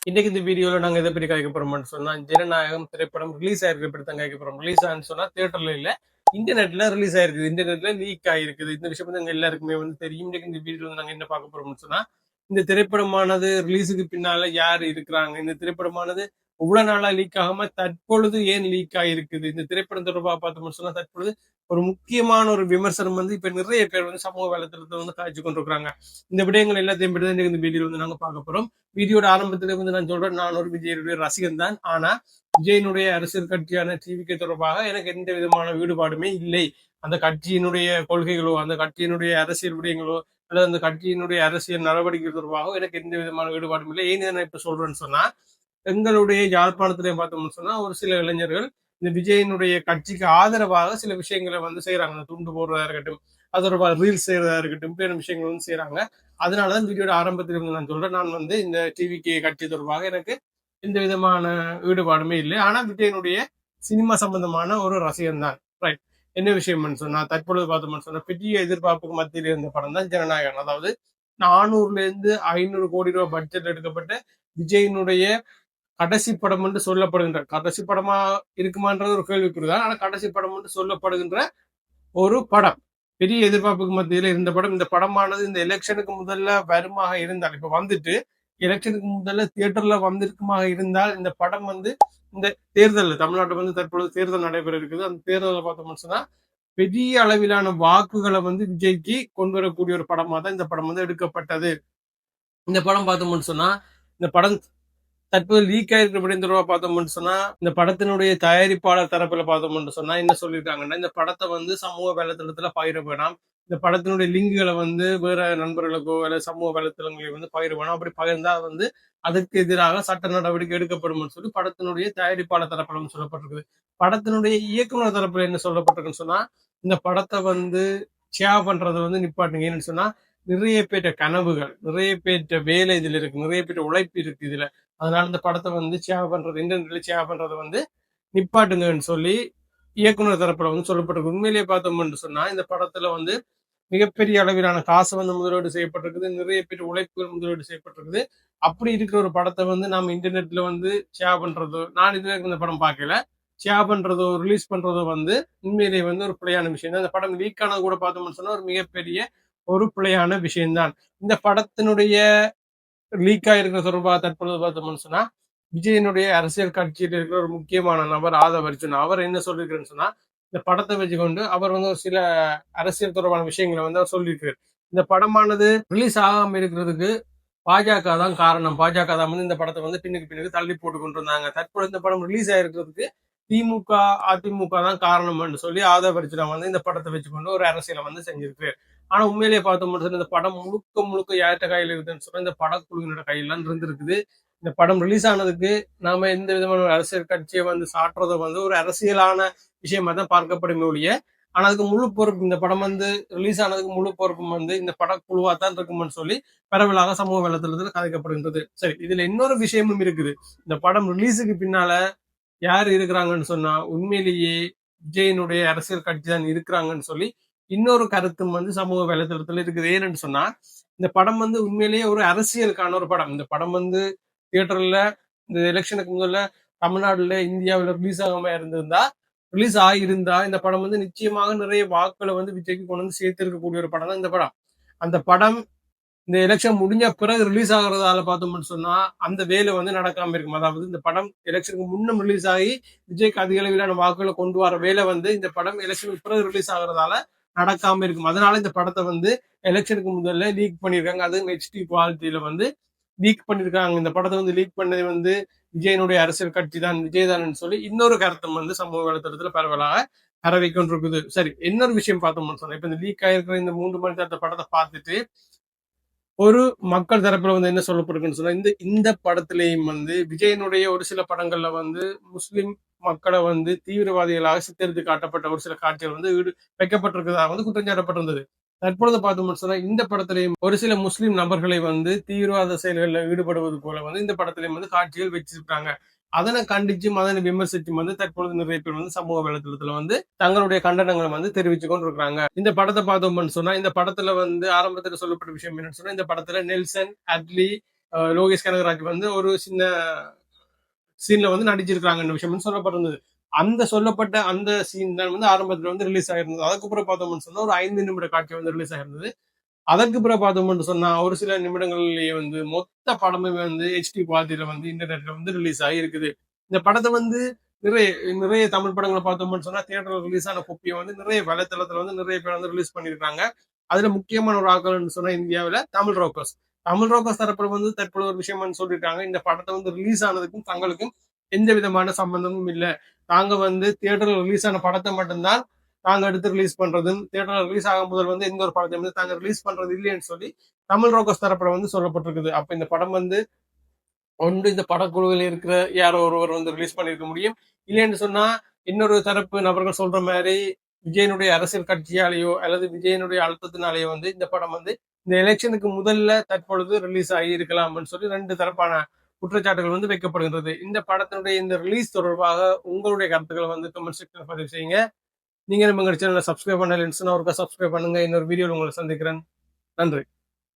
இன்னைக்கு இந்த வீடியோல நாங்க எதை பற்றி கேட்க போறோம்னு சொன்னா, ஜனநாயகம் திரைப்படம் ரிலீஸ் ஆயிருக்கு பற்றி தான் கேட்க போறோம். ரிலீஸ் ஆன்னு சொன்னா தியேட்டர்ல இல்ல, இன்டர்நெட்ல ரிலீஸ் ஆயிருக்குது. இன்டர்நெட்ல லீக் ஆயிருக்குது. இந்த விஷயம் வந்து எங்க எல்லாருக்குமே வந்து தெரியும். இன்னைக்கு இந்த வீடியோல நாங்க என்ன பார்க்க போறோம்னு சொன்னா, இந்த திரைப்படமானது ரிலீஸுக்கு பின்னால யார் இருக்கிறாங்க? இந்த திரைப்படமானது இவ்வளவு நாளா லீக் ஆகாம தற்பொழுது ஏன் லீக் ஆயிருக்குது? இந்த திரைப்படம் தொடர்பா பார்த்தோம்னு சொன்னா, தற்பொழுது ஒரு முக்கியமான ஒரு விமர்சனம் வந்து இப்ப நிறைய பேர் வந்து சமூக வலைதளத்துல வந்து காய்ச்சி கொண்டிருக்கிறாங்க. இந்த விடயங்கள் எல்லாத்தையும் பற்றி தான் இன்னைக்கு இந்த வீடியோல வந்து நாங்க பார்க்க போறோம். வீடியோட ஆரம்பத்துல வந்து நான் சொல்றேன், நான் ஒரு விஜயனுடைய ரசிகன் தான். ஆனா விஜயனுடைய அரசியல் கட்சியான டிவிகே தொடர்பாக எனக்கு எந்த விதமான ஈடுபாடுமே இல்லை. அந்த கட்சியினுடைய கொள்கைகளோ, அந்த கட்சியினுடைய அரசியல் விடயங்களோ, அல்லது அந்த கட்சியினுடைய அரசியல் நடவடிக்கை தொடர்பாக எனக்கு எந்த விதமான ஈடுபாடும் இல்லை. ஏன் நான் இப்ப சொல்றேன்னு சொன்னா, எங்களுடைய யாழ்ப்பாணத்திலே பார்த்தோம்னு சொன்னா ஒரு சில இளைஞர்கள் இந்த விஜயனுடைய கட்சிக்கு ஆதரவாக சில விஷயங்களை வந்து செய்யறாங்க. துண்டு போடுறதா இருக்கட்டும், அது தொடர்பாக ரீல்ஸ் செய்யறதா இருக்கட்டும், பேர் விஷயங்கள் வந்து செய்யறாங்க. அதனாலதான் வீடியோட ஆரம்பத்தில் இருந்து நான் சொல்றேன், நான் வந்து இந்த டிவிகே கட்சி தொடர்பாக எனக்கு எந்த விதமான ஈடுபாடுமே இல்லை. ஆனா விஜயனுடைய சினிமா சம்பந்தமான ஒரு ரசிகன் தான். ரைட். என்ன விஷயம்னு சொன்னா, தற்பொழுது பார்த்தோம்னு சொன்னா பெரிய எதிர்பார்ப்புக்கு மத்தியில் இருந்த படம் தான் ஜனநாயகன். அதாவது 400ல இருந்து 500 கோடி ரூபாய் பட்ஜெட் எடுக்கப்பட்ட விஜயனுடைய கடைசி படம் என்று சொல்லப்படுகின்ற, கடைசி படமா இருக்குமான்றது ஒரு கேள்விக்குறிதான். ஆனா கடைசி படம் என்று சொல்லப்படுகின்ற ஒரு படம். பெரிய எதிர்பார்ப்புக்கு மத்தியில இருந்த படம். இந்த படமானது இந்த எலெக்ஷனுக்கு முதல்ல வருமாக இருந்தால், இப்ப வந்துட்டு எலெக்ஷனுக்கு முதல்ல தியேட்டர்ல வந்திருக்குமாக இருந்தால், இந்த படம் வந்து இந்த தேர்தல் தமிழ்நாட்டுல வந்து தற்பொழுது தேர்தல் நடைபெற இருக்குது. அந்த தேர்தலை பார்த்தோம்னு சொன்னா பெரிய அளவிலான வாக்குகளை வந்து விஜய்க்கு கொண்டு வரக்கூடிய ஒரு படமா தான் இந்த படம் வந்து எடுக்கப்பட்டது. இந்த படம் பார்த்தோம்னு சொன்னா, இந்த படம் தற்போது லீக் ஆயிருக்கிறபடி தொடர்பா பார்த்தோம்னு சொன்னா, இந்த படத்தினுடைய தயாரிப்பாளர் தரப்புல பார்த்தோம்னு சொன்னா என்ன சொல்லியிருக்காங்கன்னா, இந்த படத்தை வந்து சமூக வலைதளத்துல பகிர வேணாம். இந்த படத்தினுடைய லிங்குகளை வந்து வேற நண்பர்களுக்கோ அல்ல சமூக வலைதளங்களில் வந்து பகிர வேணாம். அப்படி பகிர்ந்தா வந்து அதற்கு எதிராக சட்ட நடவடிக்கை எடுக்கப்படும் சொல்லி படத்தினுடைய தயாரிப்பாளர் தரப்புல வந்து சொல்லப்பட்டிருக்குது. படத்தினுடைய இயக்குனர் தரப்புல என்ன சொல்லப்பட்டிருக்குன்னு சொன்னா, இந்த படத்தை வந்து ஷேர் பண்றதை வந்து நிப்பாட்டுங்க. ஏன்னு சொன்னா, நிறைய பேற்ற கனவுகள், நிறைய பேற்ற வேலை இதுல இருக்கு, நிறைய பேற்ற உழைப்பு இருக்கு இதுல. அதனால இந்த படத்தை வந்து ஷேர் பண்றது, இன்டர்நெட்ல ஷேர் பண்றதை வந்து நிப்பாட்டுங்கன்னு சொல்லி இயக்குனர் தரப்புல வந்து சொல்லப்பட்டிருக்கு. உண்மையிலேயே பார்த்தோம்னு சொன்னா, இந்த படத்துல வந்து மிகப்பெரிய அளவிலான காசு வந்து முதலீடு செய்யப்பட்டிருக்குது. நிறைய பேர் உழைப்புகள் முதலீடு செய்யப்பட்டிருக்குது. அப்படி இருக்கிற ஒரு படத்தை வந்து நாம இன்டர்நெட்ல வந்து ஷேர் பண்றதோ, நான் இதுல இந்த படம் பார்க்கல, ஷேர் பண்றதோ ரிலீஸ் பண்றதோ வந்து உண்மையிலேயே வந்து ஒரு பிழையான விஷயம் தான். இந்த படம் லீக் ஆனது கூட பார்த்தோம்னு சொன்னா ஒரு மிகப்பெரிய ஒரு பிழையான விஷயம்தான். இந்த படத்தினுடைய லீக் ஆயிருக்கிற தொடர்பா தற்பொழுது பார்த்தோம்னு சொன்னா, விஜயனுடைய அரசியல் கட்சியில் இருக்கிற ஒரு முக்கியமான நபர் ஆதவ் அர்ஜுனா. அவர் என்ன சொல்லியிருக்கிறேன்னு சொன்னா, இந்த படத்தை வச்சுக்கொண்டு அவர் வந்து ஒரு சில அரசியல் தொடர்பான விஷயங்களை வந்து அவர் சொல்லியிருக்கிறார். இந்த படமானது ரிலீஸ் ஆகாம இருக்கிறதுக்கு பாஜக தான் காரணம். பாஜக தான் வந்து இந்த படத்தை வந்து பின்னுக்கு தள்ளி போட்டு கொண்டு இருந்தாங்க. தற்பொழுது இந்த படம் ரிலீஸ் ஆயிருக்கிறதுக்கு திமுக, அதிமுக தான் காரணம்னு சொல்லி ஆதவ் அர்ஜுனா வந்து இந்த படத்தை வச்சுக்கொண்டு ஒரு அரசியலை வந்து செஞ்சிருக்கு. ஆனா உண்மையிலேயே பார்த்தோம்னு இந்த படம் முழுக்க முழுக்க யார்கிட்ட கையில இருக்குதுன்னு சொன்னா இந்த படக்குழுவினோட கையில இருந்திருக்குது. இந்த படம் ரிலீஸ் ஆனதுக்கு நாம எந்த விதமான ஒரு அரசியல் கட்சியை வந்து சாட்டுறதை வந்து ஒரு அரசியலான விஷயமா தான் பார்க்கப்படுமே ஒழிய, ஆனா அதுக்கு முழு பொறுப்பு, இந்த படம் வந்து ரிலீஸ் ஆனதுக்கு முழு பொறுப்பும் வந்து இந்த படக்குழுவா தான் இருக்கும்னு சொல்லி பரவலாக சமூக வலைதளத்தில் கதைக்கப்படுகின்றது. சரி, இதுல இன்னொரு விஷயமும் இருக்குது. இந்த படம் ரிலீஸுக்கு பின்னால யார் இருக்கிறாங்கன்னு சொன்னா உண்மையிலேயே விஜயனுடைய அரசியல் கட்சி தான் இருக்கிறாங்கன்னு சொல்லி இன்னொரு கருத்தும் வந்து சமூக வலைதளத்துல இருக்குது. ஏன்னு சொன்னா, இந்த படம் வந்து உண்மையிலேயே ஒரு அரசியலுக்கான ஒரு படம். இந்த படம் வந்து தியேட்டர்ல இந்த எலெக்ஷனுக்கு முதல்ல தமிழ்நாடுல இந்தியாவில ரிலீஸ் ஆகாம இருந்திருந்தா, ரிலீஸ் ஆகியிருந்தா இந்த படம் வந்து நிச்சயமாக நிறைய வாக்குகளை வந்து விஜய்க்கு கொண்டு வந்து சேர்த்திருக்கக்கூடிய ஒரு படம் தான் இந்த படம். அந்த படம் இந்த எலெக்ஷன் முடிஞ்ச பிறகு ரிலீஸ் ஆகுறதால பார்த்தோம்னு சொன்னா அந்த வேலை வந்து நடக்காம இருக்கும். அதாவது இந்த படம் எலெக்ஷனுக்கு முன்னும் ரிலீஸ் ஆகி விஜய்க்கு அதிக அளவிலான வாக்குகளை கொண்டு வர வேலை வந்து இந்த படம் எலெக்ஷனுக்கு பிறகு ரிலீஸ் ஆகுறதால நடக்காம இருக்கும். அதனால இந்த படத்தை வந்து எலெக்ஷனுக்கு முதல்ல லீக் பண்ணியிருக்காங்க. அது ஹெச்டி குவாலிட்டியில வந்து லீக் பண்ணியிருக்காங்க. இந்த படத்தை வந்து லீக் பண்ணது வந்து விஜயனுடைய அரசியல் கட்சி தான், விஜய் தான் சொல்லி இன்னொரு கருத்தும் வந்து சமூக வலைதளத்துல பரவலாக பரவி கொண்டிருக்குது. சரி, இன்னொரு விஷயம் பார்த்தோம்னு சொன்னா, இப்ப இந்த லீக் ஆயிருக்கிற இந்த 3 மணி நேரத்தை படத்தை பார்த்துட்டு ஒரு மக்கள் தரப்புல வந்து என்ன சொல்லப்படுதுன்னு சொன்னா, இந்த படத்திலேயும் வந்து விஜயனுடைய ஒரு சில படங்கள்ல வந்து முஸ்லிம் மக்களை வந்து தீவிரவாதிகளாக சித்தரித்து காட்டப்பட்ட ஒரு சில காட்சிகள் வந்து வைக்கப்பட்டிருக்கிறதாக வந்து குற்றம் சாட்டப்பட்டிருந்தது. தற்பொழுது பார்த்தோம்னு சொன்னா இந்த படத்திலேயும் ஒரு சில முஸ்லிம் நபர்களை வந்து தீவிரவாத செயல்களில் ஈடுபடுவது போல வந்து இந்த படத்திலேயும் வந்து காட்சிகள் வச்சிருக்காங்க. அதனை கண்டிச்சும் அதனை விமர்சிச்சும் வந்து தற்பொழுது நிறைய பேர் வந்து சமூக வலைதளத்துல வந்து தங்களுடைய கண்டனங்களை வந்து தெரிவிச்சு கொண்டு இருக்காங்க. இந்த படத்தை பார்த்தோம்னு சொன்னா இந்த படத்துல வந்து ஆரம்பத்துல சொல்லப்பட்ட விஷயம் என்னன்னு சொன்னா, இந்த படத்துல நெல்சன், அட்லி, லோகேஷ் கனகராஜ் வந்து ஒரு சின்ன சீன்ல வந்து நடிச்சிருக்காங்க விஷயம் சொல்லப்பட்டிருந்தது. அந்த சொல்லப்பட்ட அந்த சீன் தான் வந்து ஆரம்பத்துல வந்து ரிலீஸ் ஆயிருந்தது. அதுக்கப்புறம் பார்த்தோம்னு சொன்னா ஒரு 5 நிமிட காட்சி வந்து ரிலீஸ் ஆயிருந்தது. அதற்கு பிறகு பார்த்தோம்னு சொன்னா ஒரு சில நிமிடங்கள்லயே வந்து மொத்த படமே வந்து HD குவாலிட்டியில வந்து இன்டர்நெட்ல வந்து ரிலீஸ் ஆகி இருக்குது. இந்த படத்தை வந்து நிறைய நிறைய தமிழ் படங்களை பார்த்தோம்னு சொன்னா தியேட்டர்ல ரிலீஸ் ஆன கோப்பியை வந்து நிறைய வலைத்தளத்துல வந்து நிறைய பேர் வந்து ரிலீஸ் பண்ணியிருக்காங்க. அதுல முக்கியமான ஒரு ஆக்கள்னு சொன்னா இந்தியாவில தமிழ் ரோக்கர்ஸ். தமிழ் ரோக்கர்ஸ் தரப்புல வந்து தற்போது ஒரு விஷயம் சொல்லியிருக்காங்க. இந்த படத்தை வந்து ரிலீஸ் ஆனதுக்கும் தங்களுக்கும் எந்த விதமான சம்பந்தமும் இல்லை. நாங்க வந்து தியேட்டர்ல ரிலீஸ் ஆன படத்தை மட்டும்தான் நாங்க எடுத்து ரிலீஸ் பண்றதும் தியேட்டர்ல ரிலீஸ் ஆகும் முதல் வந்து எந்த ஒரு படத்தை வந்து தாங்க ரிலீஸ் பண்றது இல்லைன்னு சொல்லி தமிழ் ரோக்கர்ஸ் தரப்புல வந்து சொல்லப்பட்டிருக்குது. அப்ப இந்த படம் வந்து ஒன்று இந்த படக்குழுவில் இருக்கிற யாரோ ஒருவர் வந்து ரிலீஸ் பண்ணியிருக்க முடியும். இல்லைன்னு சொன்னா இன்னொரு தரப்பு நபர்கள் சொல்ற மாதிரி விஜயனுடைய அரசியல் கட்சியாலேயோ அல்லது விஜயனுடைய அழுத்தத்தினாலேயோ வந்து இந்த படம் வந்து இந்த எலெக்ஷனுக்கு முதல்ல தற்பொழுது ரிலீஸ் ஆகி இருக்கலாம்னு சொல்லி 2 தரப்பான குற்றச்சாட்டுகள் வந்து வைக்கப்படுகின்றது. இந்த படத்தினுடைய இந்த ரிலீஸ் தொடர்பாக உங்களுடைய கருத்துக்களை வந்து கமெண்ட் செக்ஷன்ல பதிவு செய்யுங்க. நீங்க நம்ம சேனலை சப்ஸ்கிரைப் பண்ணலன்னு சொன்னா ஒருக்கா சப்ஸ்கிரைப் பண்ணுங்க. இன்னொரு வீடியோவில் உங்களை சந்திக்கிறேன். நன்றி.